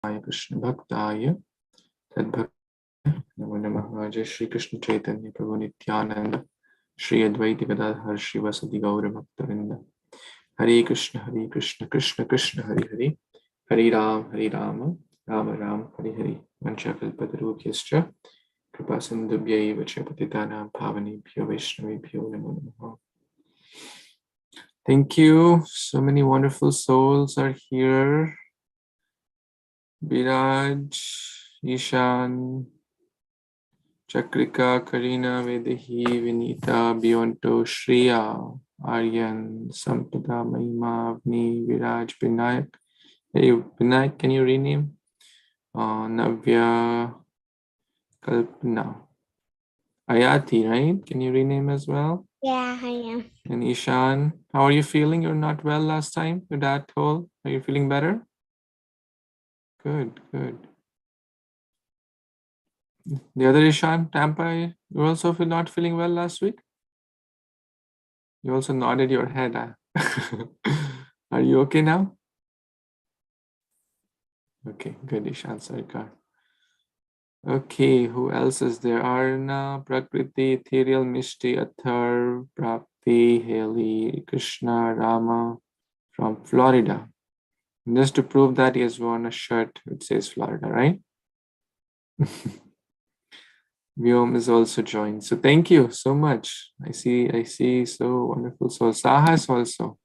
Krishna Bhaktaya Tadbhakti Namo Namaha Jai Śrī Caitanya-caritāmṛta Nityaṁ Śrī Advaita Gadadhar Śrīvasadi Gaura Bhaktavinda Hare Kṛṣṇa Hare Kṛṣṇa Krishna Krishna Hare Hare Hare Rama Rama Rama Hare Hare Vanchakalpatarubhyascha Kripa Sindhubhyaiva cha Patitanam Pavanebhyo Vaishnavebhyo Namo Namaha. Thank you. So many wonderful souls are here. Biraj, Ishan, Chakrika, Karina, Vedahi, Vinita, Bionto, Shriya, Aryan, Sampada, Mahima, Avni, Viraj, Vinayak. Hey, Vinayak, can you rename? Navya, Kalpana. Ayati, right? Can you rename as well? Yeah, I am. And Ishan, how are you feeling? You're not well last time. Your dad told. Are you feeling better? Good, good. The other Ishan, Tampa, you also not feeling well last week? You also nodded your head. Huh? Are you okay now? Okay, good, Ishan Sarkar. Okay, who else is there? Arna, Prakriti, Ethereal, Mishti, Athar, Prapti, Haley, Krishna, Rama from Florida. And just to prove that, he has worn a shirt which says Florida, right? Vyom is also joined. So thank you so much. I see so wonderful souls. Sahas also.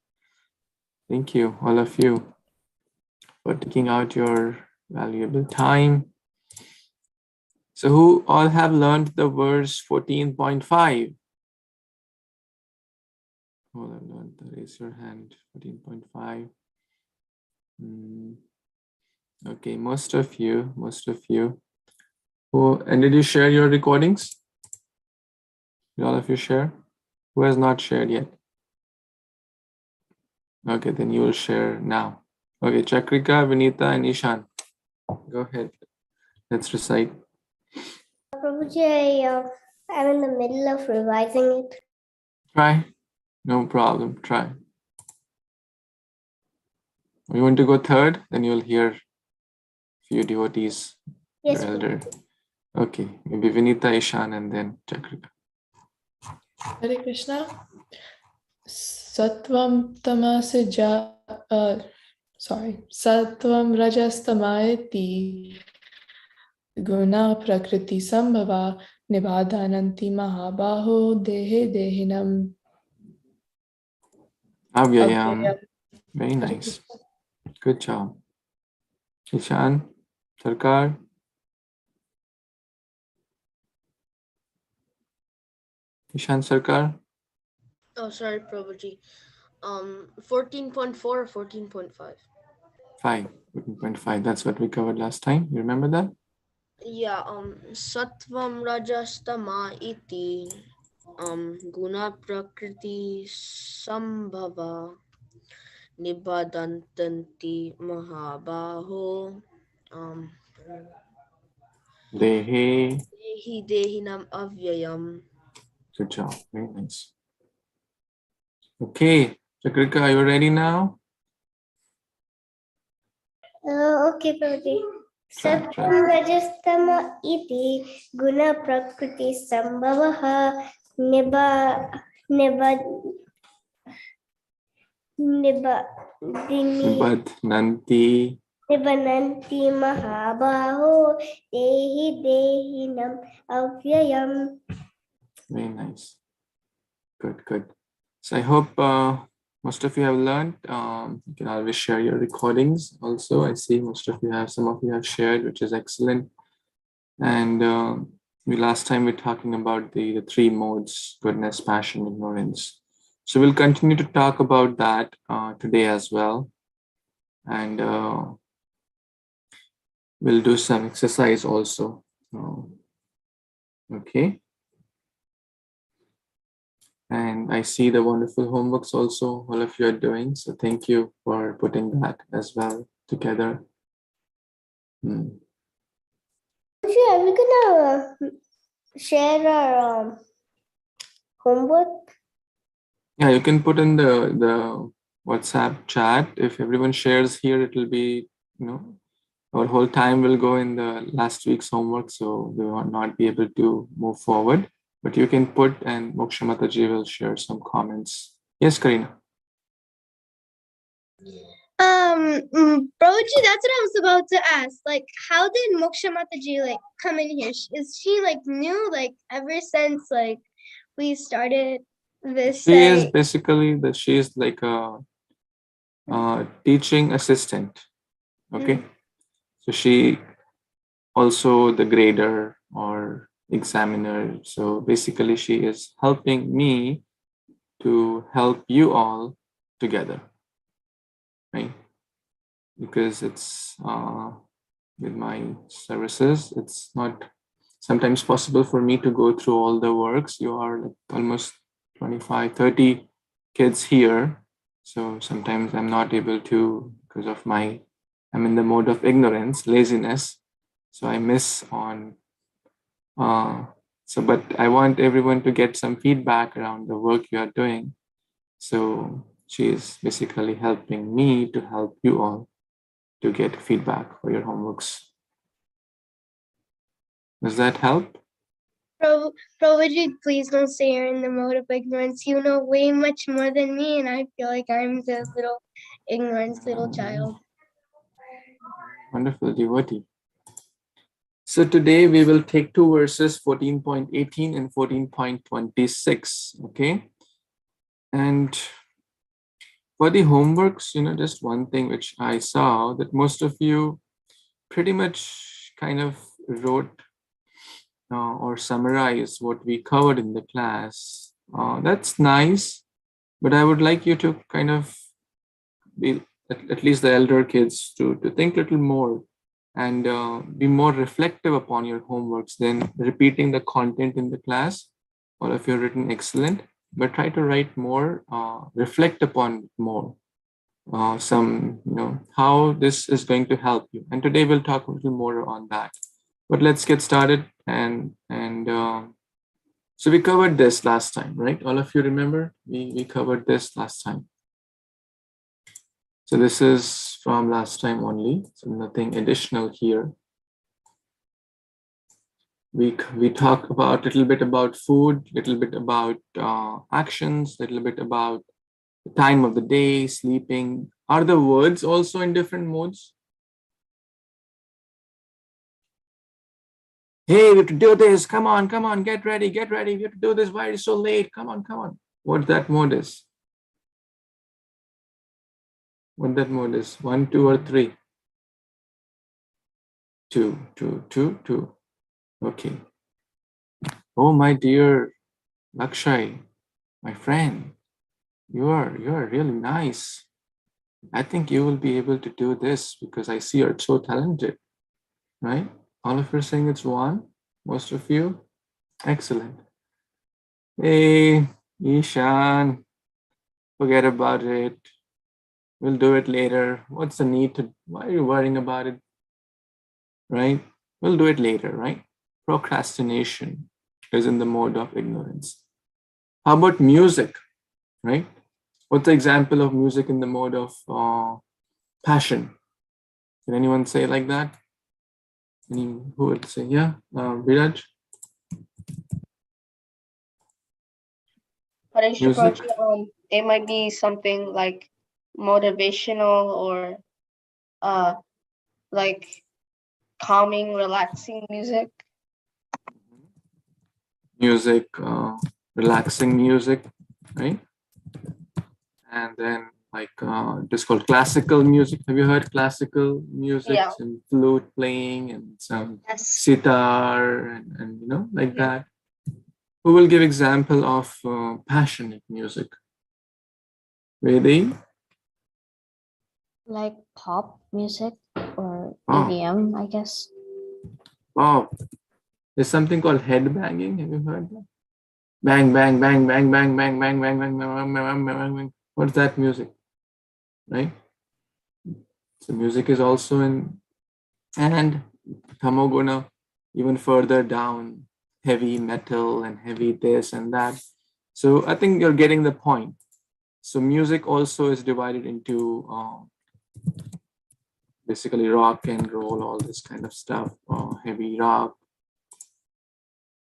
Thank you, all of you, for taking out your valuable time. So who all have learned the verse 14.5? Who all have learned? Raise your hand. 14.5. Okay, most of you. Who, and did you share your recordings? Did all of you share? Who has not shared yet? Okay, then you will share now. Okay, Chakrika, Vinita, and Ishan. Go ahead. Let's recite. Prabhuji, I'm in the middle of revising it. Try. No problem. Try. You want to go third? Then you'll hear few devotees. Yes, Your elder. Okay, maybe Vinita, Ishan, and then Chakrika. Hare Krishna. Sattvam tamasya Sattvam rajas tamayati guna prakriti sambhava nibhadananti mahabaho dehe dehinam Avyayam. Very nice. Good job. Ishan, Sarkar. Ishan Sarkar. Oh, sorry, Prabhuji. 14.4 or 14.5? 5. 14.5. That's what we covered last time. You remember that? Yeah, Sattvam Rajastama iti Guna Prakriti Sambhava Nibadantanti Mahabaho Dehe. Dehi Dehinam Avyayam. Good job. Very nice. Okay, Chakrika, are you ready now? Okay, Prabhuji. Try. Sattvam rajastama iti guna prakriti sambhavaha Nibadnanti. nibananti mahabaho dehi dehinam avyayam. Very nice. Good, good. So I hope most of you have learned. You can always share your recordings also. I see some of you have shared, which is excellent. And last time we were talking about the three modes: goodness, passion, ignorance. So we'll continue to talk about that today as well. And we'll do some exercise also. Okay. And I see the wonderful homeworks also all of you are doing. So thank you for putting that as well together. Are we gonna share our homework? Yeah, you can put in the WhatsApp chat. If everyone shares here, it will be, our whole time will go in the last week's homework, so we will not be able to move forward. But you can put, and Moksha Mataji will share some comments. Yes, Karina. Prabhuji, that's what I was about to ask. Like, how did Moksha Mataji like come in here? Is she like new, like ever since like we started this? She is basically she is like a teaching assistant. Okay, so she also the grader or examiner. So basically, she is helping me to help you all together, right? Because it's with my services, it's not sometimes possible for me to go through all the works. You are like almost 25, 30 kids here. So sometimes I'm not able to, because of I'm in the mode of ignorance, laziness. So I miss on, but I want everyone to get some feedback around the work you are doing. So she is basically helping me to help you all to get feedback for your homeworks. Does that help? Prabhuji, please don't say you're in the mode of ignorance. You know way much more than me, and I feel like I'm the little ignorant little child. Wonderful devotee. So today we will take two verses, 14.18 and 14.26. Okay. And for the homeworks, just one thing which I saw that most of you pretty much kind of wrote or summarized what we covered in the class. That's nice, but I would like you to kind of be, at least the elder kids, to think a little more and be more reflective upon your homeworks than repeating the content in the class. All of you have written excellent, but try to write more, reflect upon more, how this is going to help you. And today we'll talk a little more on that. But let's get started. And so we covered this last time, right? All of you remember? We covered this last time. So this is from last time only, so nothing additional here. We talk about a little bit about food, little bit about actions, little bit about the time of the day, sleeping. Are the words also in different modes? Hey, we have to do this. Come on, get ready. We have to do this. Why are you so late? Come on. What that mode is? What that mode is? 1, 2, or 3? 2. Okay. Oh, my dear Lakshay, my friend, you are really nice. I think you will be able to do this because I see you're so talented, right? All of you are saying it's 1, most of you. Excellent. Hey, Ishan, forget about it. We'll do it later. What's the need to, why are you worrying about it? Right? We'll do it later, right? Procrastination is in the mode of ignorance. How about music, right? What's the example of music in the mode of passion? Can anyone say like that? Who would say? Yeah, Viraj? Music? It might be something like motivational or like calming, relaxing music. Music, relaxing music, right? And then like it is called classical music. Have you heard classical music? Yeah. Some flute playing and some sitar and like that. Who will give example of passionate music? Vedi? Like pop music or EDM, I guess. Wow. There's something called head banging. Have you heard that? Bang, bang, bang, bang, bang, bang, bang, bang, bang, bang, bang, bang, bang. What's that music? Right? So music is also in, and tamoguna, even further down, heavy metal and heavy this and that. So I think you're getting the point. So music also is divided into basically rock and roll, all this kind of stuff, heavy rock.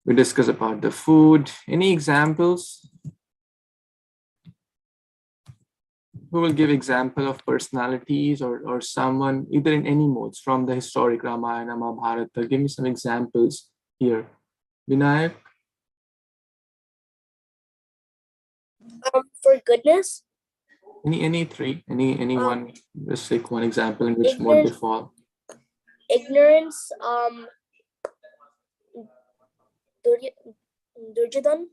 We discuss about the food. Any examples? Who will give example of personalities or someone, either in any modes from the historic Ramayana, Mahabharata? Give me some examples here. Vinayak? For goodness, Any three? Anyone? Just take one example in which mode they fall. ignorance, Durjadhan.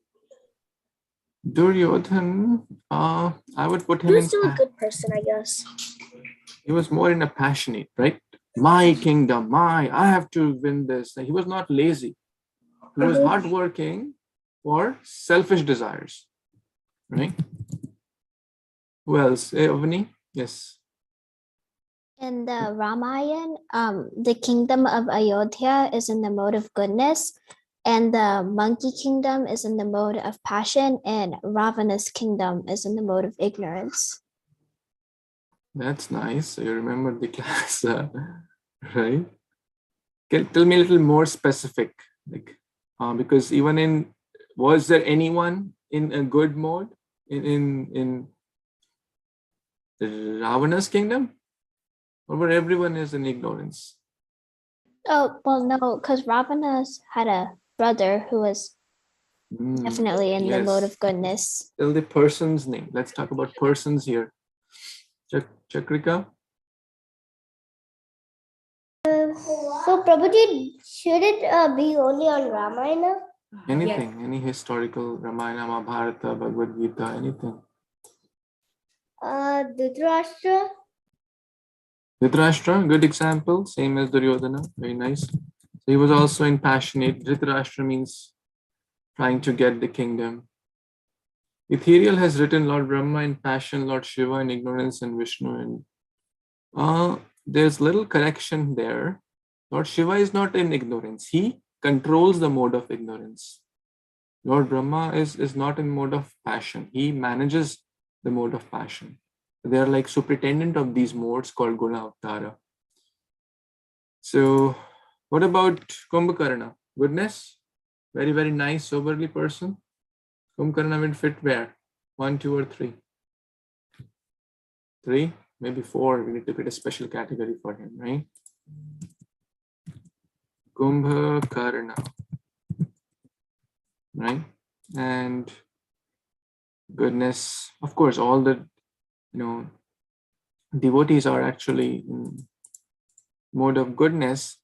Duryodhan, I would put him He in. was still a good person, I guess. He was more in a passionate, right? My kingdom, I have to win this. He was not lazy. He was hardworking for selfish desires, right? Who else? Avani? Yes. In the Ramayana, the kingdom of Ayodhya is in the mode of goodness, and the monkey kingdom is in the mode of passion, and Ravana's kingdom is in the mode of ignorance. That's nice. So you remember the class, right? Tell me a little more specific, like, because even was there anyone in a good mode in Ravana's kingdom, or were everyone is in ignorance? Oh, well, no, because Ravana's had a brother who was definitely in the mode Yes. of goodness. Tell the person's name. Let's talk about persons here. Chakrika? So, Prabhuji, should it be only on Ramayana? Anything, any historical Ramayana, Mahabharata, Bhagavad Gita, anything. Dhritarashtra. Dhritarashtra, good example, same as Duryodhana, very nice. So he was also in passionate. Dhritarashtra means trying to get the kingdom. Ethereal has written Lord Brahma in passion, Lord Shiva in ignorance, and Vishnu in. There's little correction there. Lord Shiva is not in ignorance. He controls the mode of ignorance. Lord Brahma is not in mode of passion. He manages the mode of passion. They are like superintendent of these modes called Guna Avtara. So what about Kumbhakarna? Goodness? Very, very nice, soberly person. Kumbhakarna will fit where? 1, 2, or 3? 3? Maybe 4. We need to create a special category for him, right? Kumbhakarna. Right? And goodness, of course, all the devotees are actually in mode of goodness.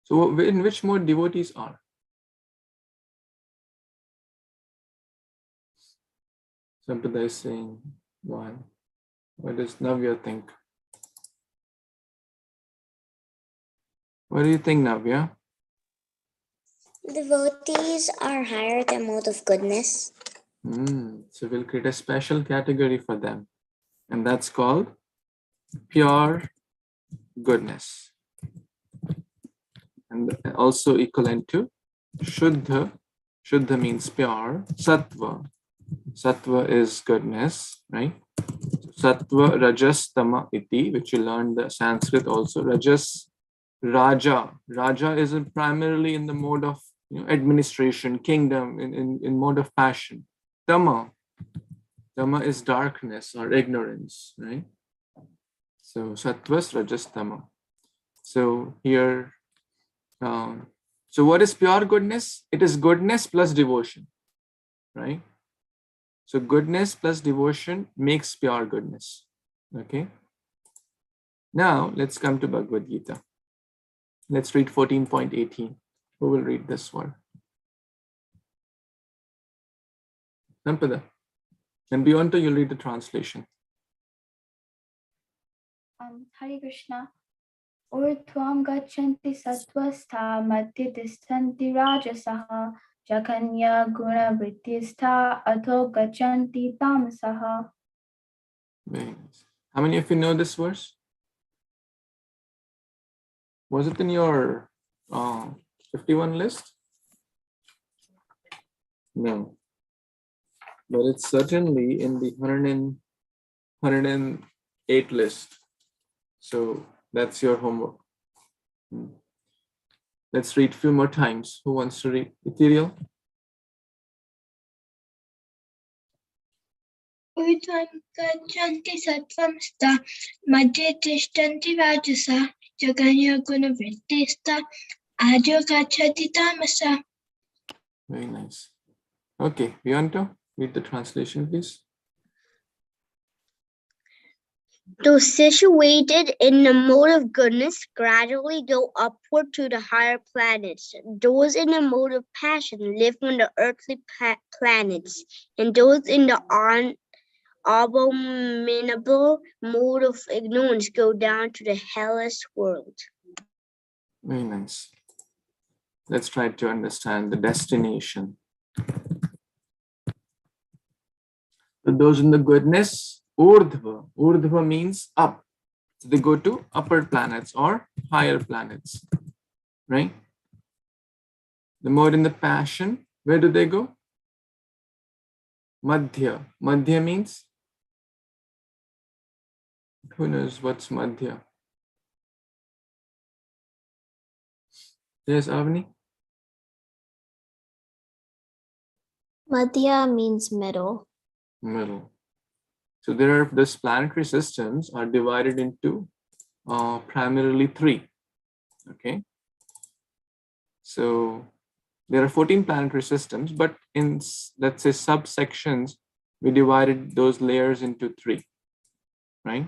So in which mode devotees are? Sampada is saying 1. What does Navya think? What do you think, Navya? Devotees are higher than mode of goodness. So we'll create a special category for them, and that's called pure goodness, and also equivalent to Shuddha. Shuddha means pure. Sattva. Sattva is goodness, right? Sattva, Rajas, Tama, Iti, which you learned the Sanskrit also. Rajas, Raja. Raja is primarily in the mode of administration, kingdom, in mode of passion. Tama. Tama is darkness or ignorance, right? So Sattvas, Rajas, Tama. So here, so what is pure goodness? It is goodness plus devotion, right? So goodness plus devotion makes pure goodness. Okay. Now let's come to Bhagavad Gita. Let's read 14.18. Who will read this one? Sampada. And beyond to you'll read the translation. Hare Kṛṣṇa. Urdhvam gachanti sattvastha madhya tistanti rajasaha jakanya guna vrittistha atho gachanti tamasaha. Very nice. How many of you know this verse? Was it in your 51 list? No. But it's certainly in the 108 list. So That's your homework. Let's read a few more times. Who wants to read? Ethereal? Urdhvam gachanti sattvam stha, madhye tishtanti rajasa, jaganya gunavrittistha, adho gacchati tamasa. Very nice. Okay, Vianto, read the translation, please. Those situated in the mode of goodness gradually go upward to the higher planets. Those in the mode of passion live on the earthly planets, and those in the abominable mode of ignorance go down to the hellish world. Very nice. Let's try to understand the destination. So those in the goodness, Urdhva. Urdhva means up. So they go to upper planets or higher planets, right? The mode in the passion, where do they go? Madhya. Madhya means, who knows what's Madhya? Yes, Avni? Madhya means middle. Middle. So there are, these planetary systems are divided into primarily 3. Okay. So there are 14 planetary systems, but in, let's say, subsections, we divided those layers into 3, right?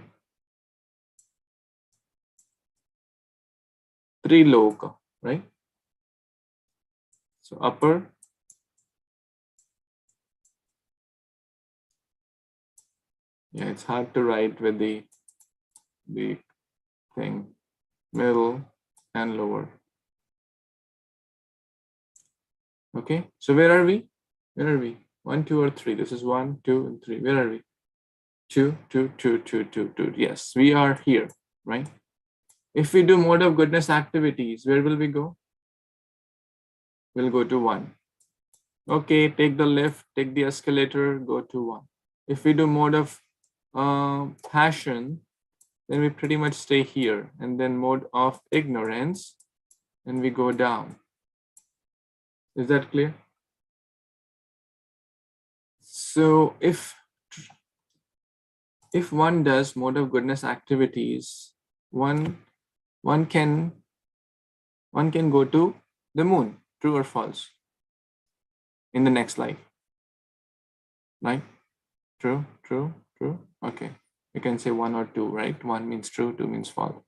3 loka, right? So upper, yeah, it's hard to write with the thing, middle and lower. Okay, so where are we? Where are we? 1, 2, or 3? This is 1, 2, and 3. Where are we? 2, 2, 2, 2, 2, 2. Yes, we are here, right? If we do mode of goodness activities, where will we go? We'll go to 1. Okay, take the lift, take the escalator, go to 1. If we do mode of passion, then we pretty much stay here, and then mode of ignorance, and we go down. Is that clear? So if one does mode of goodness activities, one can go to the moon, true or false, in the next life, right? True, true, true. Okay, you can say 1 or 2, right? 1 means true, 2 means false.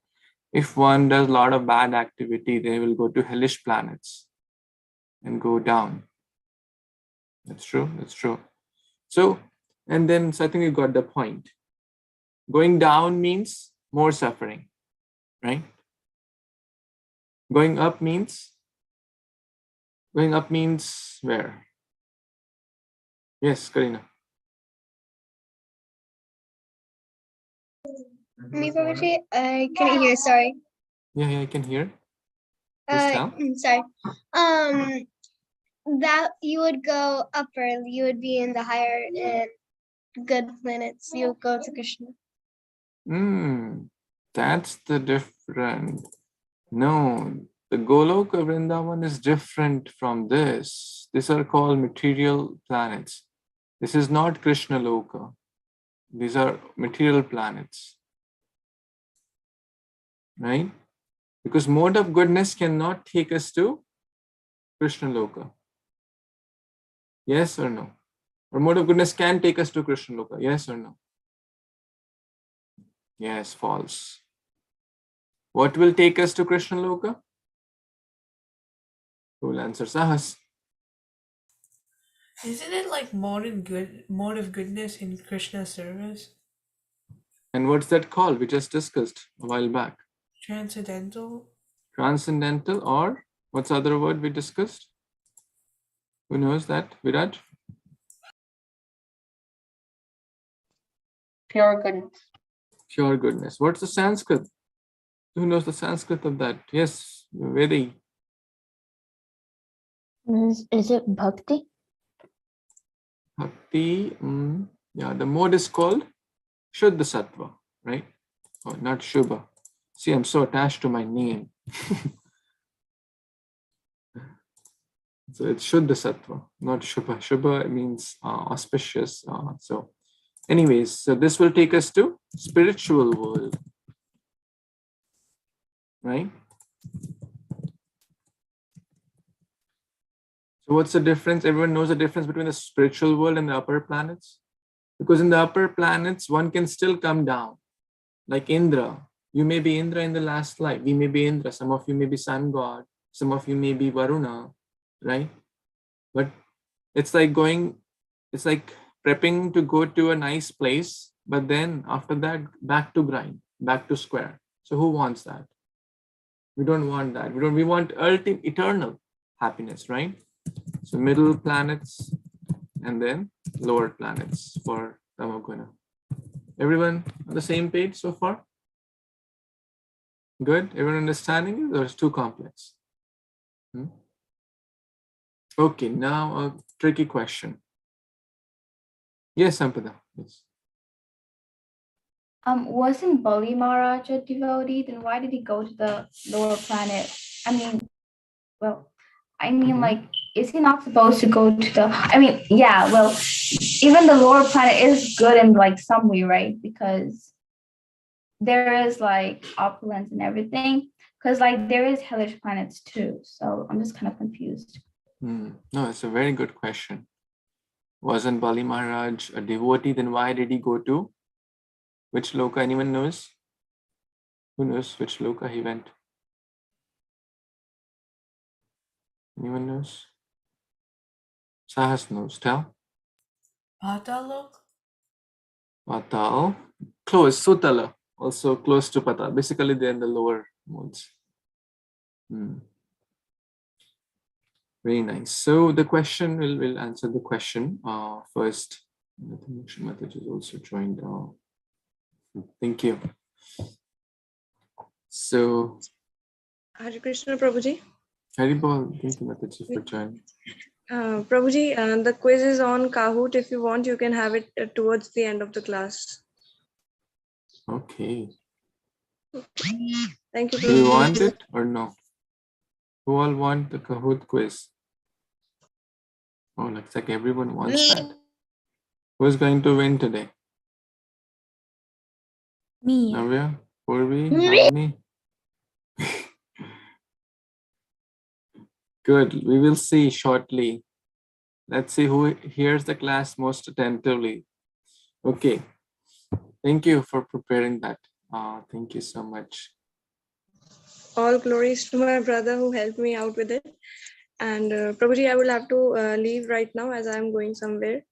If one does a lot of bad activity, they will go to hellish planets and go down. That's true, that's true. So, and then, so I think you got the point. Going down means more suffering, right? Going up means where? Yes, Karina. Me, Prabhuji, I couldn't hear, sorry. Yeah, I can hear. Just tell. Sorry. That you would go upper, you would be in the higher and good planets. You would go to Krishna. That's the different. No, the Goloka Vrindavan is different from this. These are called material planets. This is not Krishna Loka. These are material planets. Right? Because mode of goodness cannot take us to Krishna Loka. Yes or no? Or mode of goodness can take us to Krishna Loka. Yes or no? Yes, false. What will take us to Krishna Loka? Who will answer? Sahas. Isn't it like mode of goodness in Krishna service? And what's that called? We just discussed a while back. Transcendental? Transcendental, or what's the other word we discussed? Who knows that? Virat? Pure goodness. Pure goodness. What's the Sanskrit? Who knows the Sanskrit of that? Yes, Vedi. Is it bhakti? Bhakti, yeah, the mode is called Shuddha Sattva, right? Or not Shubha. See, I'm so attached to my name. So it's Shuddha Sattva, not Shubha. Shubha means auspicious. So anyways, so this will take us to spiritual world, right? So what's the difference? Everyone knows the difference between the spiritual world and the upper planets? Because in the upper planets, one can still come down. Like Indra. You may be Indra in the last life. We may be Indra. Some of you may be sun god. Some of you may be Varuna, right? But it's like prepping to go to a nice place, but then after that, back to grind, back to square. So who wants that? We don't want that. We want ultimate eternal happiness, right? So middle planets and then lower planets for Tamoguna. Everyone on the same page so far? Good? Everyone understanding it, or it's too complex? Okay, now a tricky question. Yes, Sampada. Yes. Wasn't Bali Maharaj a devotee? Then why did he go to the lower planet? Like, is he not supposed to go to the? Yeah. Well, even the lower planet is good in like some way, right? Because there is like opulence and everything. Because like there is hellish planets too. So I'm just kind of confused. No, it's a very good question. Wasn't Bali Maharaj a devotee? Then why did he go to which loka? Anyone knows? Who knows which loka he went? Anyone knows? Sahas knows. Tell. Patalok? Patal. Close. Sutala. Also close to Patal. Basically, they're in the lower modes. Very nice. So the question, we'll answer the question first. I think Srimad is also joined. Thank you. So, Hare Kṛṣṇa, Prabhuji. Haribol, thank you, Mataji, for joining. Prabhuji, the quiz is on Kahoot. If you want, you can have it towards the end of the class. Okay. Thank you, Prabhuji. Do you want it or no? Who all want the Kahoot quiz? Oh, looks like everyone wants that. Who's going to win today? Me. Navya? Purvi? Navani? Good. We will see shortly. Let's see who hears the class most attentively. Okay. Thank you for preparing that. Thank you so much. All glories to my brother who helped me out with it. And Prabhuji, I will have to leave right now as I am going somewhere.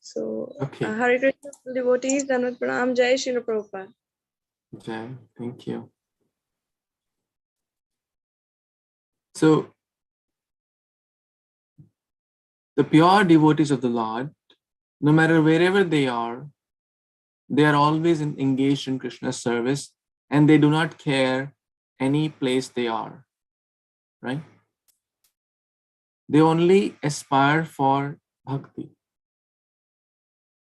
So, okay. Hare Kṛṣṇa devotees, Dhanvat Pranam, Jai Śrīla Prabhupada. Jai, thank you. So, the pure devotees of the Lord, no matter wherever they are always engaged in Krishna's service, and they do not care any place they are, right? They only aspire for bhakti.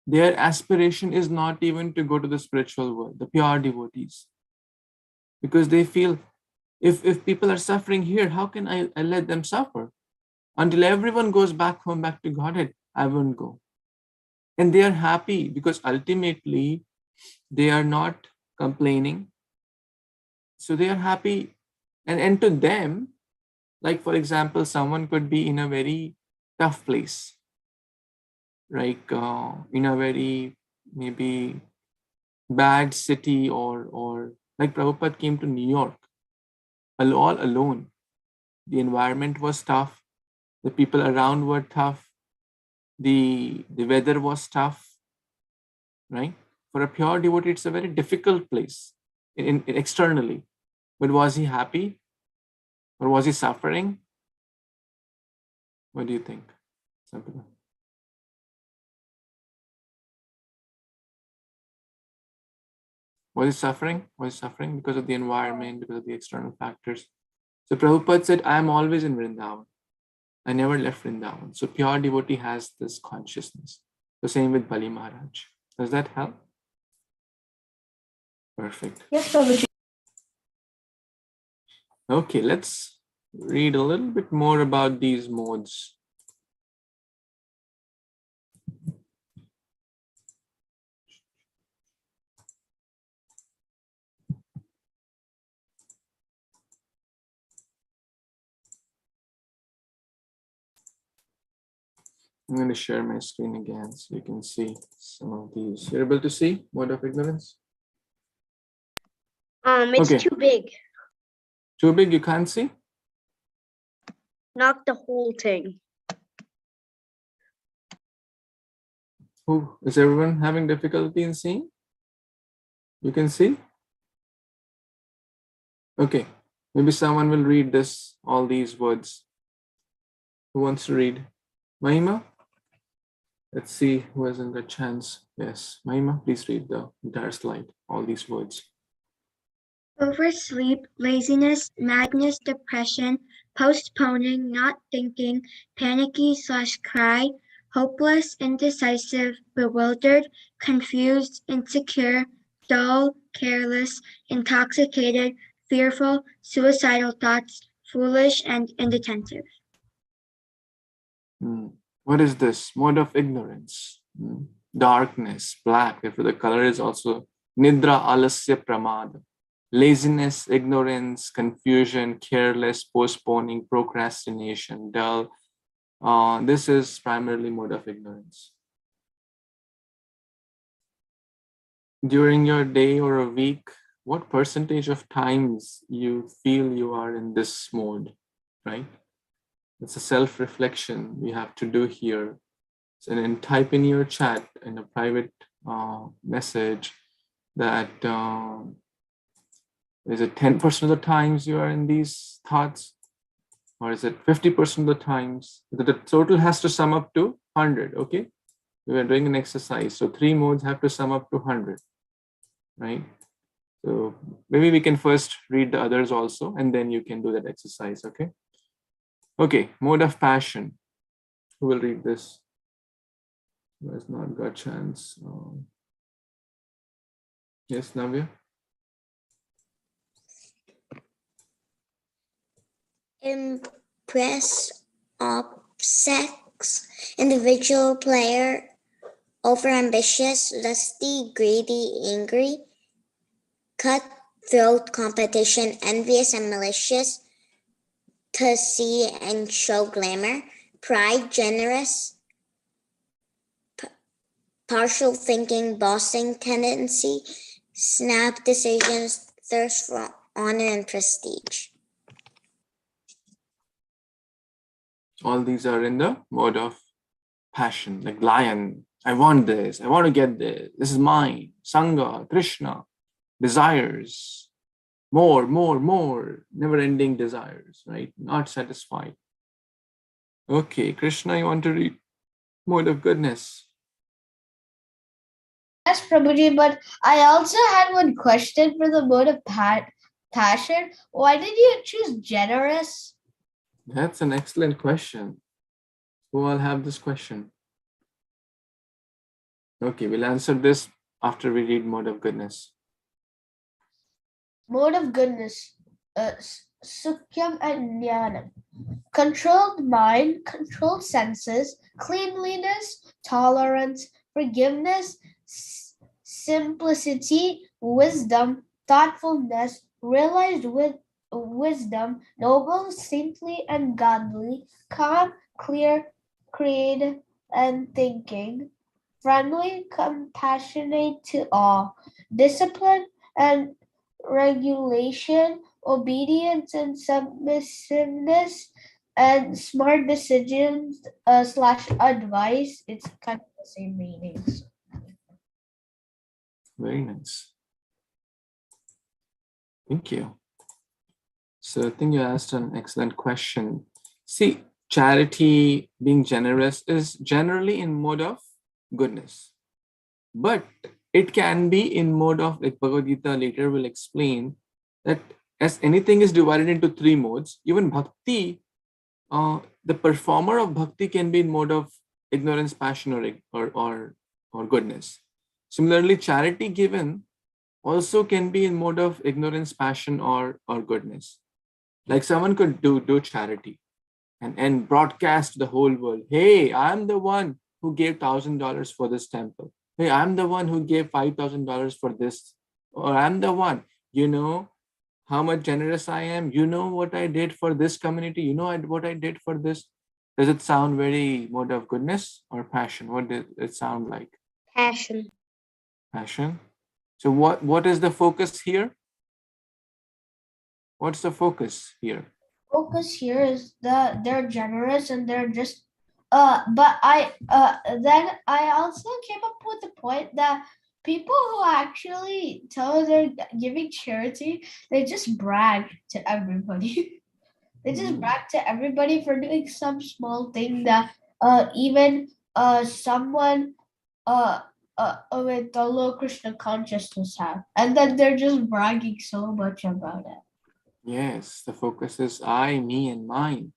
Their aspiration is not even to go to the spiritual world, the pure devotees. Because they feel, if people are suffering here, how can I let them suffer? Until everyone goes back home, back to Godhead, I won't go. And they are happy because ultimately they are not complaining. So they are happy. And to them, like for example, someone could be in a very tough place, like in a very maybe bad city, or like Prabhupada came to New York all alone. The environment was tough. The people around were tough. The weather was tough, right? For a pure devotee, it's a very difficult place in externally. But was he happy? Or was he suffering? What do you think? Sampana? Was he suffering? Was he suffering because of the environment, because of the external factors? So Prabhupada said, I am always in Vrindavan. I never left Vrindavan. So pure devotee has this consciousness. The same with Bali Maharaj. Does that help? Perfect. Yes, Prabhuji. Okay, let's read a little bit more about these modes. I'm going to share my screen again so you can see some of these. You're able to see mode of ignorance? It's Okay. too big. Too big, you can't see? Not the whole thing. Who is everyone having difficulty in seeing? You can see? Okay, maybe someone will read this, all these words. Who wants to read? Mahima? Let's see who hasn't got chance. Yes, Mahima, please read the entire slide, all these words. Oversleep, laziness, madness, depression, postponing, not thinking, panicky/cry, hopeless, indecisive, bewildered, confused, insecure, dull, careless, intoxicated, fearful, suicidal thoughts, foolish, and inattentive. What is this? Mode of ignorance. Darkness, black. Therefore, the color is also Nidra Alasya Pramada. Laziness, ignorance, confusion, careless, postponing, procrastination, dull. This is primarily mode of ignorance. During your day or a week, what percentage of times you feel you are in this mode, right? It's a self-reflection we have to do here. So then type in your chat in a private message that is it 10% of the times you are in these thoughts? Or is it 50% of the times? The total has to sum up to 100, okay? We are doing an exercise. So 3 modes have to sum up to 100, right? So maybe we can first read the others also, and then you can do that exercise, okay? Okay, mode of passion. Who will read this? Who has not got chance? Yes, Navya? Impress, sex, individual, player, overambitious, lusty, greedy, angry, cutthroat, competition, envious and malicious, to see and show glamour, pride, generous, partial thinking, bossing tendency, snap decisions, thirst for honor and prestige. All these are in the mode of passion, like lion. I want this. I want to get this. This is mine. Sangha, Krishna, desires, more, never-ending desires, right? Not satisfied. Okay, Krishna, you want to read mode of goodness? Yes, Prabhuji, but I also had one question for the mode of passion. Why did you choose generous? That's an excellent question. Who all have this question? Okay, we'll answer this after we read mode of goodness. Mode of goodness, Sukhyam and Jnanam. Controlled mind, controlled senses, cleanliness, tolerance, forgiveness, simplicity, wisdom, thoughtfulness, realized wisdom, noble, saintly, and godly, calm, clear, creative, and thinking, friendly, compassionate to all, discipline and regulation, obedience and submissiveness, and smart decisions / advice. It's kind of the same meanings. Very nice. Thank you. So I think you asked an excellent question. See, charity, being generous, is generally in mode of goodness. But it can be in mode of, like Bhagavad Gita later will explain, that as anything is divided into 3 modes, even bhakti, the performer of bhakti can be in mode of ignorance, passion, or goodness. Similarly, charity given also can be in mode of ignorance, passion, or goodness. Like someone could do charity and broadcast to the whole world, hey, I'm the one who gave $1,000 for this temple. Hey, I'm the one who gave $5,000 for this. Or I'm the one, you know how much generous I am. You know what I did for this community. You know what I did for this. Does it sound very mode of goodness or passion? What does it sound like? Passion. Passion. So what is the focus here? What's the focus here? Focus here is that they're generous and they're just but then I also came up with the point that people who actually tell they're giving charity, they just brag to everybody. They just brag to everybody for doing some small thing that even someone with the low Krishna consciousness have, and then they're just bragging so much about it. Yes, the focus is I, me, and mine.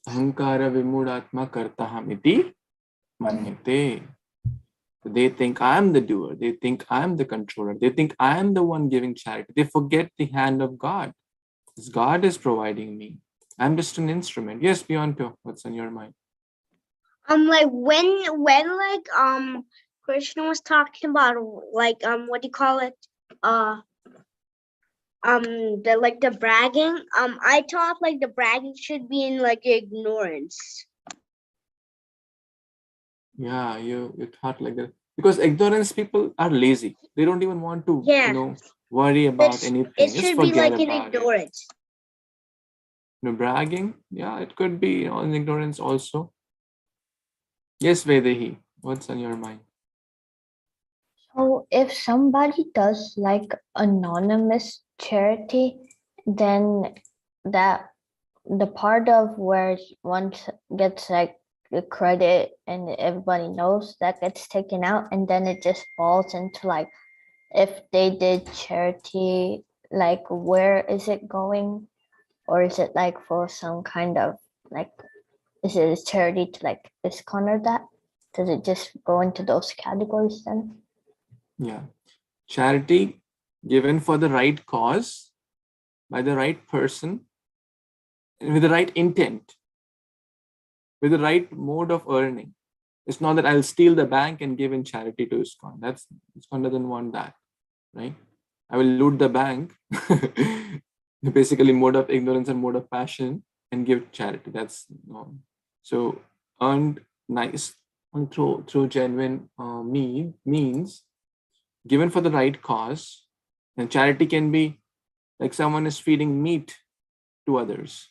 Ahankara vimudatma kartaham iti manyate. They think I'm the doer. They think I'm the controller. They think I'm the one giving charity. They forget the hand of God. Because God is providing me. I'm just an instrument. Yes, Beyonto, what's on your mind? Like when Krishna was talking about like what do you call it? The bragging. I thought like the bragging should be in like ignorance. Yeah, you thought like that. Because ignorance people are lazy. They don't even want to, worry about anything. It Just should be forget like in about it. ignorance. No, bragging, yeah, it could be in ignorance also. Yes, Vedehi, what's on your mind? So if somebody does like anonymous charity, then that the part of where one gets like the credit and everybody knows that gets taken out, and then it just falls into like if they did charity, like where is it going? Or is it like for some kind of like, is it a charity to like ISKCON or that? Does it just go into those categories then? Yeah. Charity given for the right cause, by the right person, with the right intent, with the right mode of earning. It's not that I'll steal the bank and give in charity to ISKCON. ISKCON doesn't want that, right? I will loot the bank, basically mode of ignorance and mode of passion, and give charity. That's no. So earned nice and through genuine means, given for the right cause. And charity can be like someone is feeding meat to others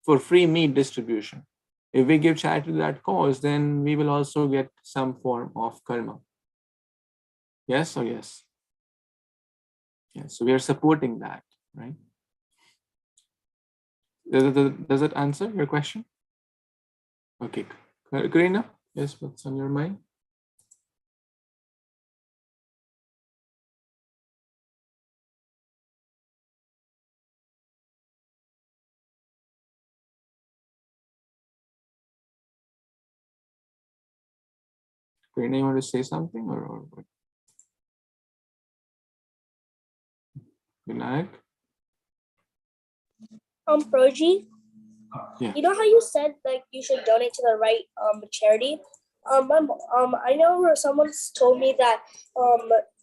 for free meat distribution. If we give charity to that cause, then we will also get some form of karma. Yes or yes? Yes, so we are supporting that, right? Does it answer your question? Okay, Karina, yes, what's on your mind? Karina, you want to say something or what? Vinayak? Proji, Yeah. you know how you said like you should donate to the right charity? I know where someone's told me that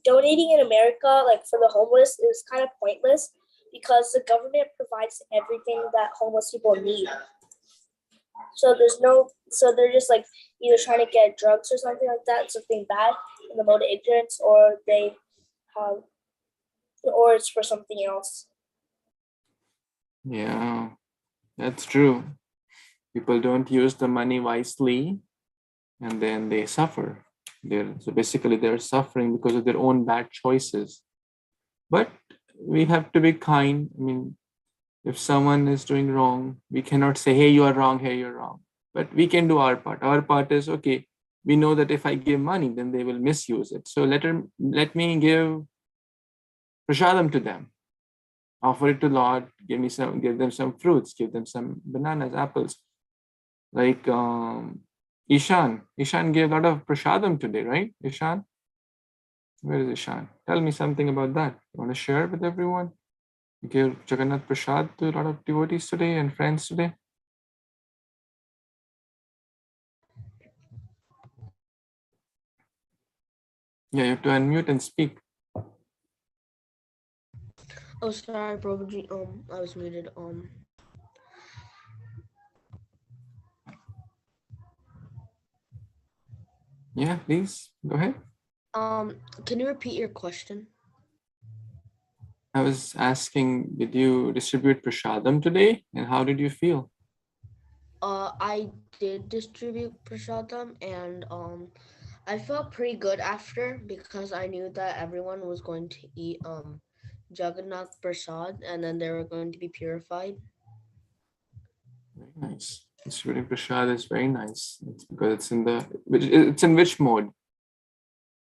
donating in America, like for the homeless, is kind of pointless because the government provides everything that homeless people need. So they're just like either trying to get drugs or something like that, something bad in the mode of ignorance, or or it's for something else. Yeah, that's true. People don't use the money wisely and then they suffer. So basically they're suffering because of their own bad choices. But we have to be kind. I mean, if someone is doing wrong, we cannot say, hey, you are wrong, hey, you're wrong. But we can do our part. Our part is, okay, we know that if I give money, then they will misuse it. So let me give prasadam to them. Offer it to Lord, give them some fruits, give them some bananas, apples. Like Ishan gave a lot of prasadam today, right? Ishan? Where is Ishan? Tell me something about that. You want to share with everyone? You give Jagannath Prasad to a lot of devotees today and friends today? Yeah, you have to unmute and speak. Oh, sorry, Prabhuji. I was muted. Yeah, please, go ahead. Can you repeat your question? I was asking, did you distribute prasadam today? And how did you feel? I did distribute prasadam, and I felt pretty good after, because I knew that everyone was going to eat Jagannath Prasad, and then they were going to be purified. Very nice. Distributing prasad is very nice. It's because it's in which mode?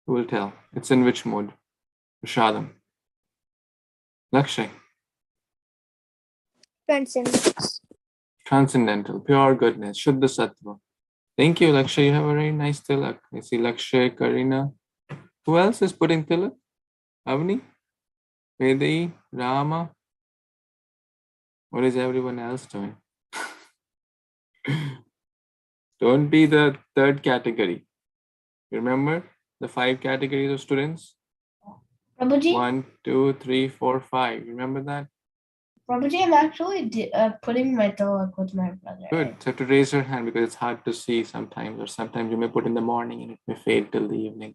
Who will tell? It's in which mode? Prasadam. Lakshay. Transcendental, pure goodness, Shuddha Sattva. Thank you, Lakshay. You have a very nice tilak. I see Lakshay, Karina. Who else is putting tilak? Avni? Vedai? Rama? What is everyone else doing? Don't be the third category. Remember the 5 categories of students? Prabhuji? 1, 2, 3, 4, 5. Remember that? Prabhuji, I'm actually putting my tilak with my brother. Good. So you have to raise your hand because it's hard to see sometimes, or sometimes you may put in the morning and it may fade till the evening.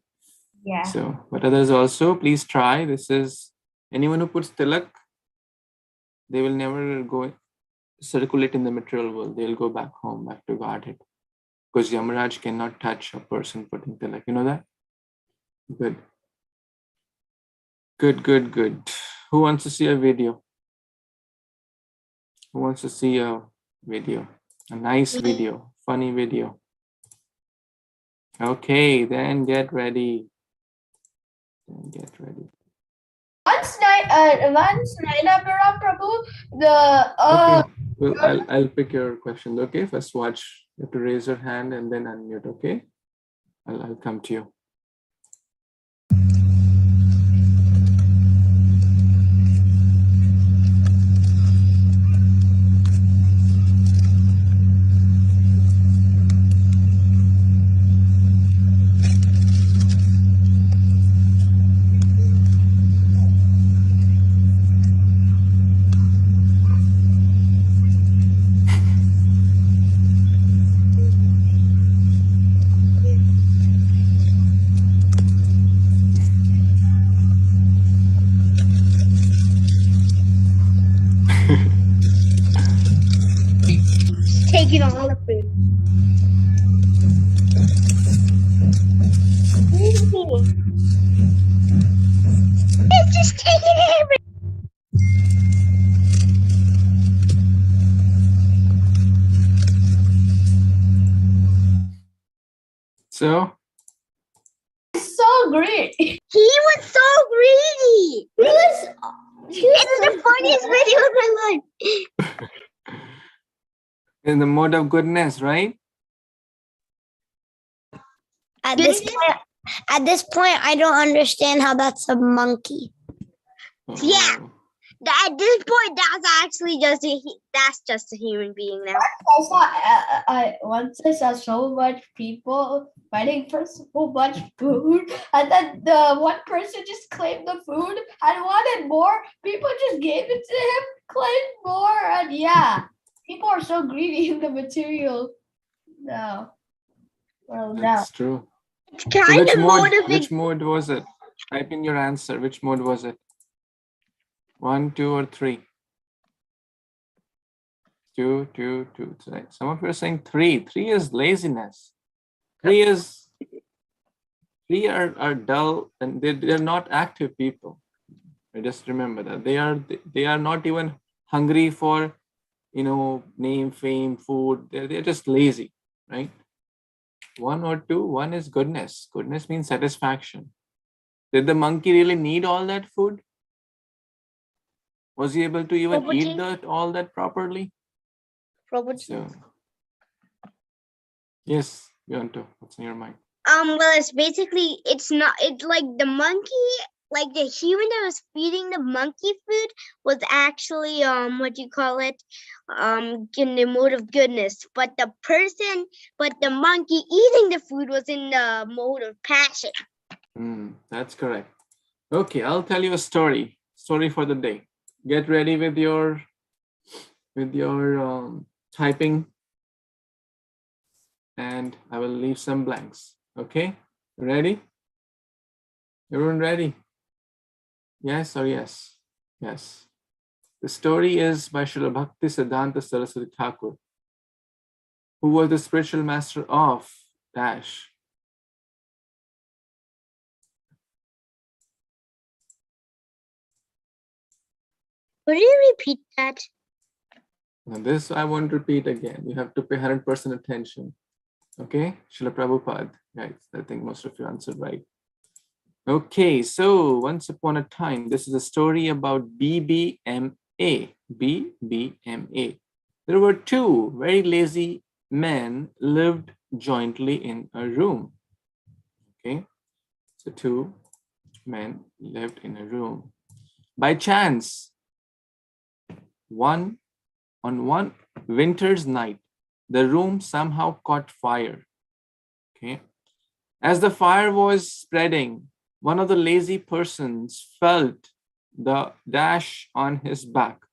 Yeah. So, but others also, please try. This is anyone who puts tilak, they will never go circulate in the material world. They'll go back home, back to Godhead. Because Yamaraj cannot touch a person putting tilak. You know that? Good. Good, good, good. Who wants to see a video? Who wants to see a video? A nice video, funny video. Okay, then get ready. Get ready. Once Naina Prabhu, the Okay. Well, I'll pick your questions. Okay, first watch. You have to raise your hand and then unmute. Okay, I'll come to you. Taking all the food. It's just taking everything. So great. He was so greedy. It's the funniest video of my life. in the mode of goodness, right? At this point, I don't understand how that's a monkey. Yeah. At this point, that's just a human being now. Once I saw so much people fighting for so much food, and then the one person just claimed the food and wanted more. People just gave it to him, claimed more, and yeah, people are so greedy in the material now. Well, That's true. It's kind of motivating. Which mode was it? Type in your answer. Which mode was it? 1, 2, or 3? 2, 2, 2. Some of you are saying 3. 3 is laziness. 3 are dull and they're not active people. Just remember that they are not even hungry for, name, fame, food. They're just lazy, right? 1 or 2. 1 is goodness. Goodness means satisfaction. Did the monkey really need all that food? Was he able to even eat all that properly? So, yes, Yanto, what's in your mind? Well, it's like the monkey like the human that was feeding the monkey food was actually in the mode of goodness, but the monkey eating the food was in the mode of passion. That's correct. Okay, I'll tell you a story for the day. Get ready with your typing, and I will leave some blanks. Okay, ready? Everyone ready? Yes or yes? Yes. The story is by Srila Bhaktisiddhanta Saraswati Thakur, who was the spiritual master of dash. Could you repeat that? Now this I won't repeat again. You have to pay 100% attention. Okay, Srila Prabhupada. Right, I think most of you answered right. Okay, so once upon a time, this is a story about BBMA. BBMA. There were two very lazy men lived jointly in a room. Okay, so two men lived in a room. By chance, on one winter's night, the room somehow caught fire. Okay, as the fire was spreading, one of the lazy persons felt the dash on his back.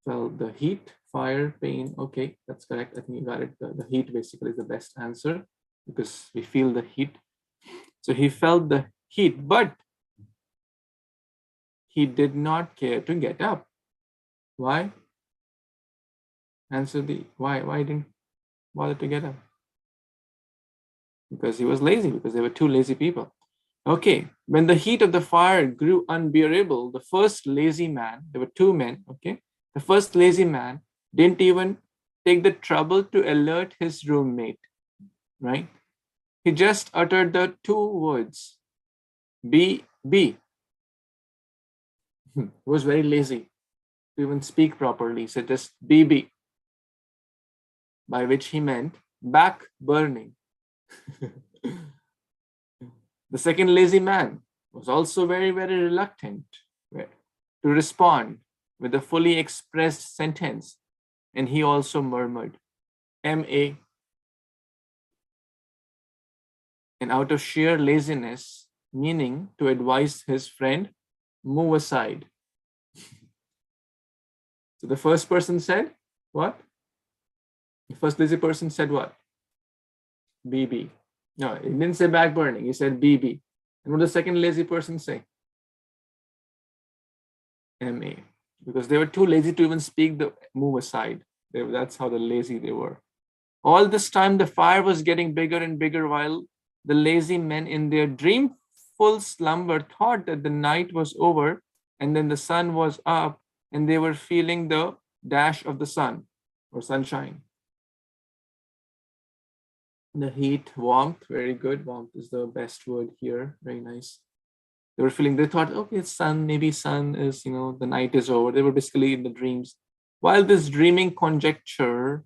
Felt the heat, fire, pain. Okay, that's correct. I think you got it. The heat basically is the best answer because we feel the heat. So he felt the heat, but he did not care to get up. Why? Answer the why. Why didn't bother to get up? Because he was lazy, because there were two lazy people. Okay, when the heat of the fire grew unbearable, the first lazy man, there were two men, okay? The first lazy man didn't even take the trouble to alert his roommate, right? He just uttered the two words, B. He was very lazy to even speak properly. He said just BB, by which he meant back burning. The second lazy man was also very, very reluctant to respond with a fully expressed sentence, and he also murmured, MA. And out of sheer laziness, meaning to advise his friend, move aside. So the first person said, what? The first lazy person said what? BB. No, he didn't say back burning. He said BB. And what did the second lazy person say? MA. Because they were too lazy to even speak the move aside. That's how lazy they were. All this time, the fire was getting bigger and bigger while the lazy men in their dreamful slumber thought that the night was over and then the sun was up and they were feeling the dash of the sun or sunshine. The heat, warmth, very good. Warmth is the best word here. Very nice. They thought, okay, it's sun, maybe sun is, the night is over. They were basically in the dreams. While this dreaming conjecture,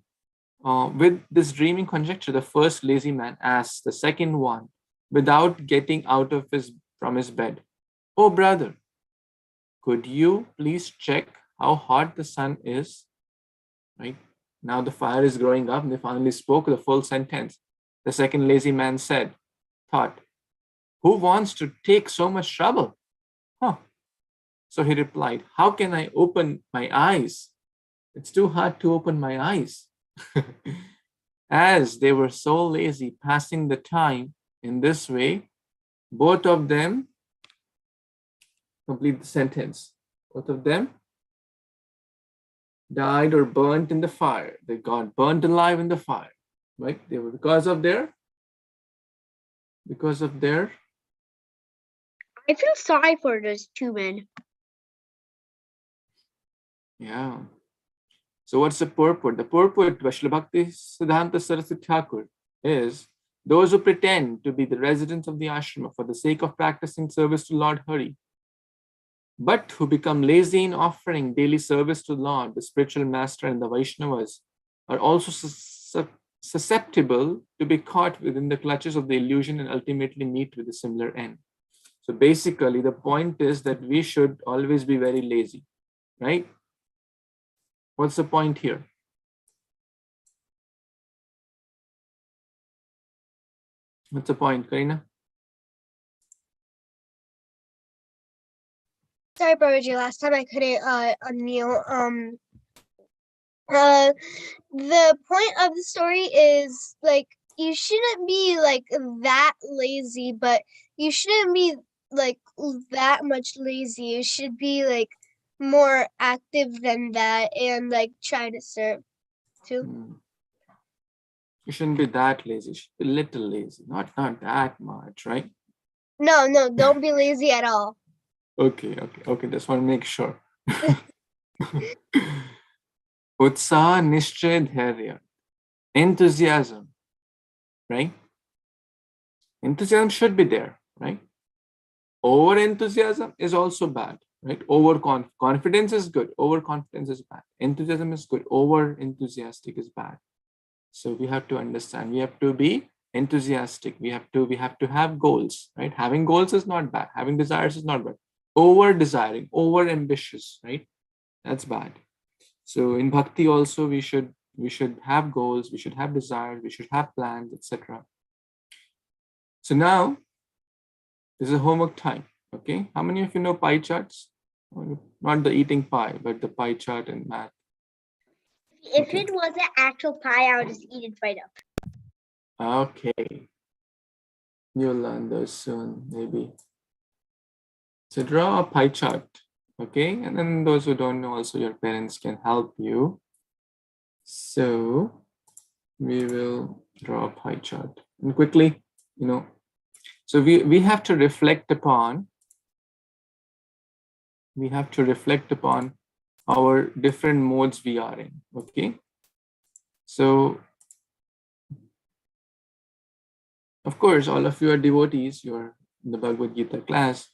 the first lazy man asked the second one, without getting out of from his bed, oh brother, could you please check how hot the sun is? Right? Now the fire is growing up and they finally spoke the full sentence. The second lazy man thought, who wants to take so much trouble? So he replied, how can I open my eyes? It's too hard to open my eyes. As they were so lazy passing the time in this way, both of them, complete the sentence, both of them died or burnt in the fire. They got burnt alive in the fire. Right? They were because of their. I feel sorry for those two men. Yeah. So what's the purport? The purport by Srila Bhaktisiddhanta Saraswati Thakur is those who pretend to be the residents of the ashrama for the sake of practicing service to Lord Hari, but who become lazy in offering daily service to Lord, the spiritual master, and the Vaishnavas, are also susceptible to be caught within the clutches of the illusion and ultimately meet with a similar end. So basically, the point is that we should always be very lazy, right? What's the point here? What's the point, Karina? Sorry, Prabhuji, last time I couldn't unmute. The point of the story is like you shouldn't be like that lazy, but you shouldn't be like that much lazy. You should be like more active than that and like try to serve too. You shouldn't be that lazy. You should be a little lazy, not that much, right? No, don't be lazy at all. Okay. Just want to make sure. Utsaha, Nishchay, Dharya. Enthusiasm, right? Enthusiasm should be there, right? Over enthusiasm is also bad, right? Confidence is good. Overconfidence is bad. Enthusiasm is good. Over enthusiastic is bad. So we have to understand. We have to be enthusiastic. We have to have goals, right? Having goals is not bad. Having desires is not bad. Over desiring, over ambitious, right? That's bad. So in bhakti also we should have goals. We should have desires. We should have plans, etc. So now this is a homework time. Okay, how many of you know pie charts? Not the eating pie, but the pie chart in math. If it was an actual pie, I would just eat it right up. Okay, you'll learn those soon, maybe. So draw a pie chart, okay? And then those who don't know, also your parents can help you. So we will draw a pie chart. And quickly, so we have to reflect upon our different modes we are in, okay? So, of course, all of you are devotees, you're in the Bhagavad Gita class,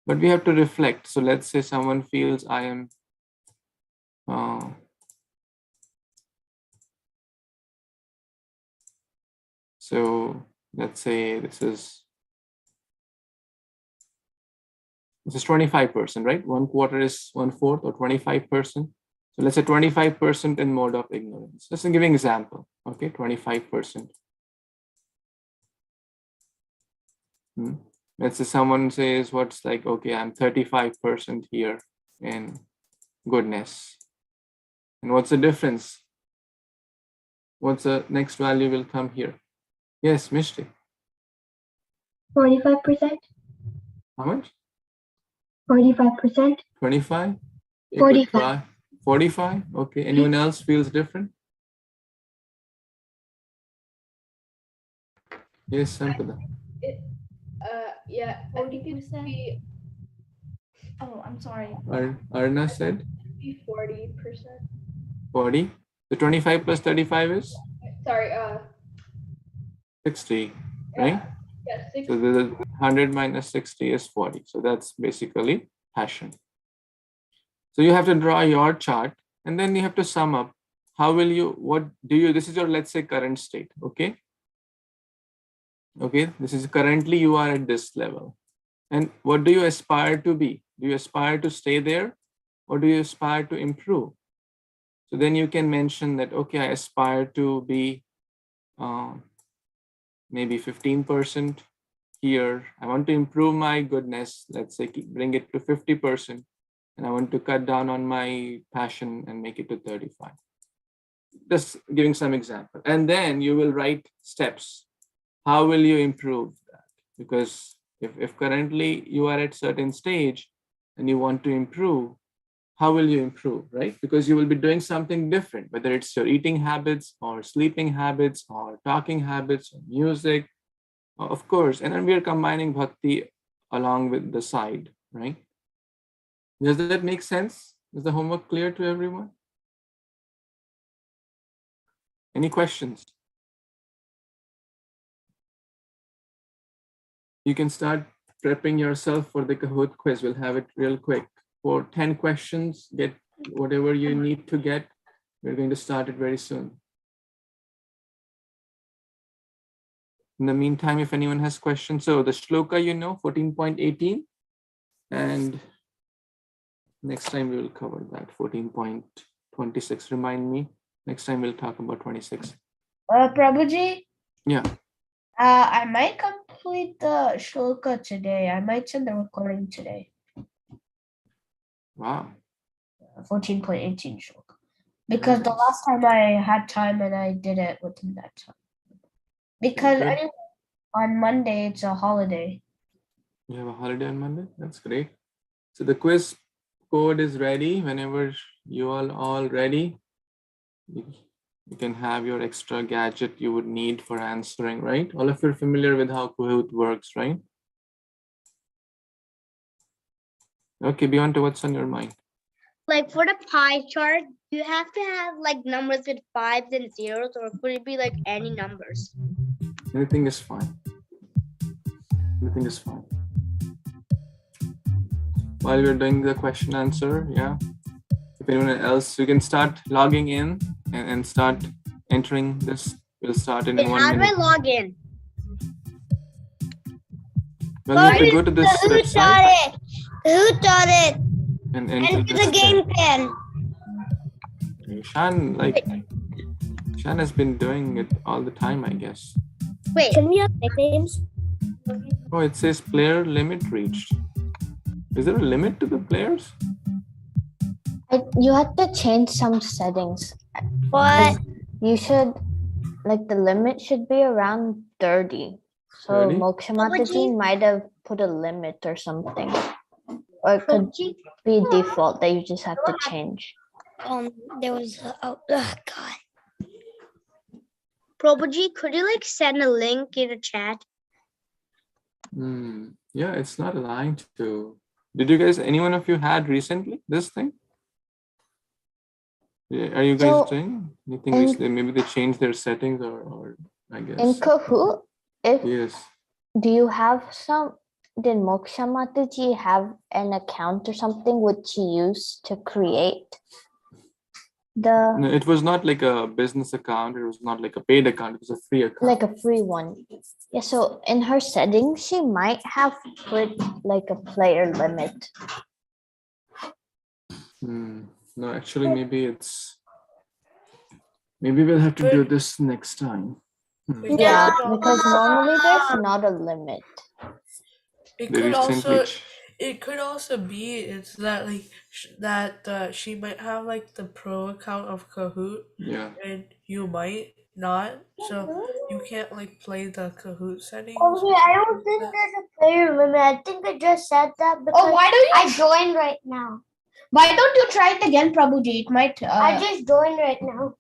but we have to reflect. So let's say someone feels I am, so let's say this is 25%, right? 1/4 is 1/4 or 25%. So let's say 25% in mode of ignorance. Just to give an example, okay? 25%. Let's say someone says what's like, okay, I'm 35% here in goodness. And what's the difference? What's the next value will come here? Yes, Mishti. 45%. How much? 45%. 25? 45. 45? Okay. Anyone else feels different? Yes, Sampada. Yeah, I think it would be. Oh, I'm sorry. Arna said? Be 40%. 40. The 25 plus 35 is? Sorry. 60, right? Yeah, 60. So the 100 minus 60 is 40. So that's basically passion. So you have to draw your chart and then you have to sum up. This is your, let's say, current state, okay? Okay, this is currently you are at this level. And what do you aspire to be? Do you aspire to stay there or do you aspire to improve? So then you can mention that, okay, I aspire to be maybe 15% here. I want to improve my goodness, let's say bring it to 50%. And I want to cut down on my passion and make it to 35. Just giving some example. And then you will write steps. How will you improve that? Because if currently you are at certain stage and you want to improve, how will you improve, right? Because you will be doing something different, whether it's your eating habits or sleeping habits or talking habits or music, of course. And then we are combining bhakti along with the side, right? Does that make sense? Is the homework clear to everyone? Any questions? You can start prepping yourself for the Kahoot quiz. We'll have it real quick. For 10 questions, get whatever you need to get. We're going to start it very soon. In the meantime, if anyone has questions, so the shloka, 14.18, and next time we will cover that 14.26. Remind me. Next time we'll talk about 26. Prabhuji, Yeah. I might complete the shloka today. I might send the recording today. Wow. 14.18 shloka. Because the last time I had time and I did it within that time. Because Okay. anyway, on Monday it's a holiday. You have a holiday on Monday? That's great. So the quiz code is ready. Whenever you all ready, you can have your extra gadget you would need for answering, right? All of you are familiar with how Kahoot works, right? Okay, beyond to what's on your mind? Like for the pie chart, you have to have like numbers with 5s and 0s, or could it be like any numbers? Anything is fine. Anything is fine. While we're doing the question answer, yeah. If anyone else, you can start logging in and start entering this. We'll start in And 1 how do I minute. log in? Well, you have to go to this website Who taught it? and enter Enter this the game pin. Shan has been doing it all the time, I guess. Wait, can we have nicknames? Oh, it says player limit reached. Is there a limit to the players? You have to change some settings. What? You should, like, the limit should be around 30. So 30? Moksha Mataji might have put a limit or something. Or it could be default that you just have to change. There was oh God. Prabhuji, could you like send a link in the chat? Yeah, it's not allowing to. Did you guys, any one of you had recently this thing? Yeah, are you guys doing anything recently? Maybe they changed their settings or I guess. In Kahoot, Yes. do you have did Moksha Mataji have an account or something which she used to create No, it was not like a business account. It was not like a paid account. It was a free account. like a free one? Yeah, so in her settings, she might have put like a player limit. No, actually, maybe we'll have to do this next time. Yeah, because normally there's not a limit. It could also be it's that like that she might have like the pro account of Kahoot, yeah, and you might not, so you can't like play the Kahoot settings. I don't think there's a player limit. I think I just said that because why don't you I joined right now. Why don't you try it again, Prabhuji? It might. I just joined right now.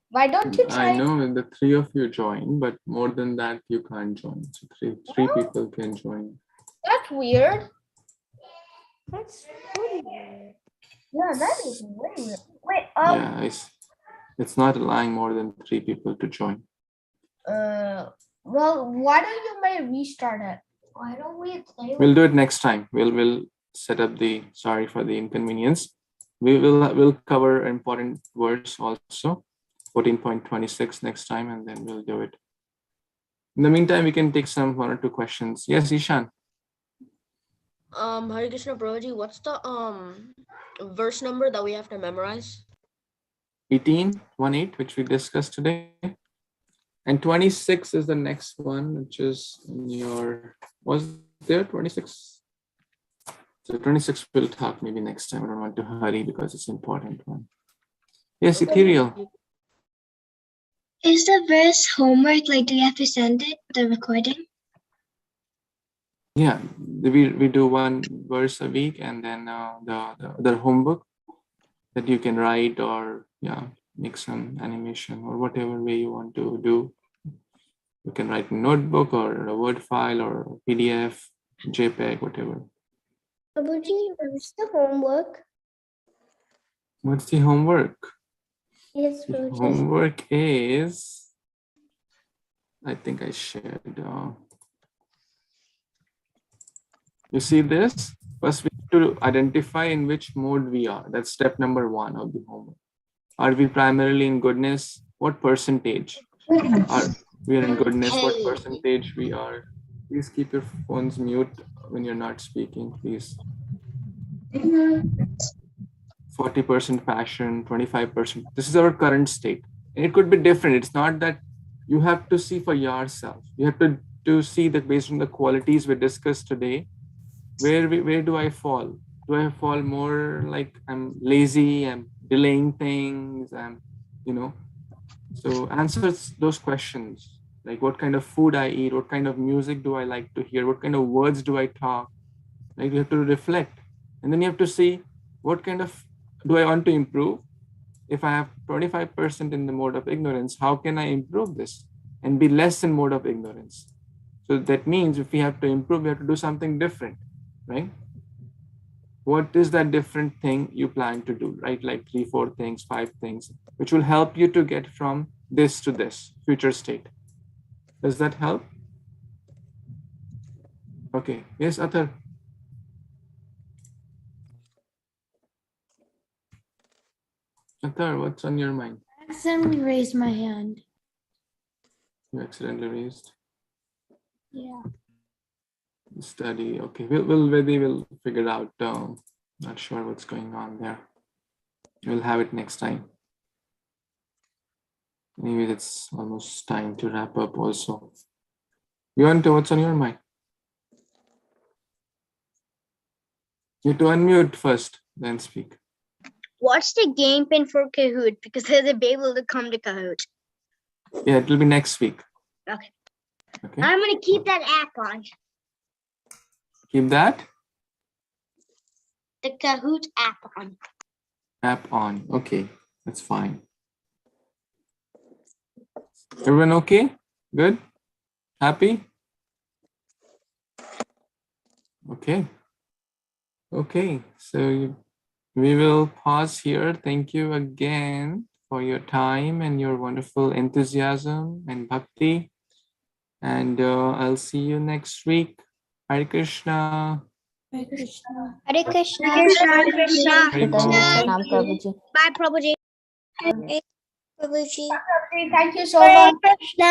Why don't you try? I know the 3 of you join, but more than that you can't join. So three people can join. That's weird. That's really weird. Yeah, that is really weird. Wait, Yeah, it's not allowing more than 3 people to join. well, why don't you might restart it? Why don't we play? We'll do it next time. We'll set up sorry for the inconvenience. We'll cover an important verse also, 14.26 next time, and then we'll do it. In the meantime, we can take some 1 or 2 questions. Yes, Ishan. Hare Kṛṣṇa Prabhuji, what's the verse number that we have to memorize? 18, which we discussed today. And 26 is the next one, which is in your, was there 26? So 26 we'll talk maybe next time. I don't want to hurry because it's an important one. Yes, Ethereal. Is the verse homework? Like, do you have to send it, the recording? Yeah, we do 1 verse a week, and then the homework that you can write or make some animation or whatever way you want to do. You can write a notebook or a Word file or a PDF, JPEG, whatever. Prabhuji, what's the homework? What's the homework? Yes, The Prabhuji. homework is, I think I shared. You see this? First, we have to identify in which mode we are. That's step number 1 of the homework. Are we primarily in goodness? What percentage? We are in goodness. What percentage we are? Please keep your phones mute when you're not speaking, please. 40% passion, 25%. This is our current state. And it could be different. It's not that you have to see for yourself. You have to see that based on the qualities we discussed today, where do I fall? Do I fall more like I'm lazy, I'm delaying things, so answer those questions. Like what kind of food I eat, what kind of music do I like to hear, what kind of words do I talk? Like you have to reflect. And then you have to see what kind of, do I want to improve? If I have 25% in the mode of ignorance, how can I improve this and be less in mode of ignorance? So that means if we have to improve, we have to do something different, right? What is that different thing you plan to do, right? Like 3, 4 things, 5 things, which will help you to get from this to this future state. Does that help? Okay. Yes, Athar. Athar, what's on your mind? I accidentally raised my hand. You accidentally raised? Yeah. Study. Okay. We'll figure it out. Not sure what's going on there. We'll have it next time. Anyway, it's almost time to wrap up also. Yonta, what's on your mind? You have to unmute first, then speak. What's the game pin for Kahoot? Because there's a baby to come to Kahoot. Yeah, it will be next week. Okay. Okay. I'm going to keep that app on. Keep that? The Kahoot app on. App on. Okay, that's fine. Everyone okay? Good? Happy? Okay. Okay, so we will pause here. Thank you again for your time and your wonderful enthusiasm and bhakti. And I'll see you next week. Hare Kṛṣṇa. Hare Kṛṣṇa. Hare Kṛṣṇa. Hare Kṛṣṇa. Hare Bol. Pranam, Prabhuji. Bye, Prabhuji. Prabhuji. Thank you so much. Krishna.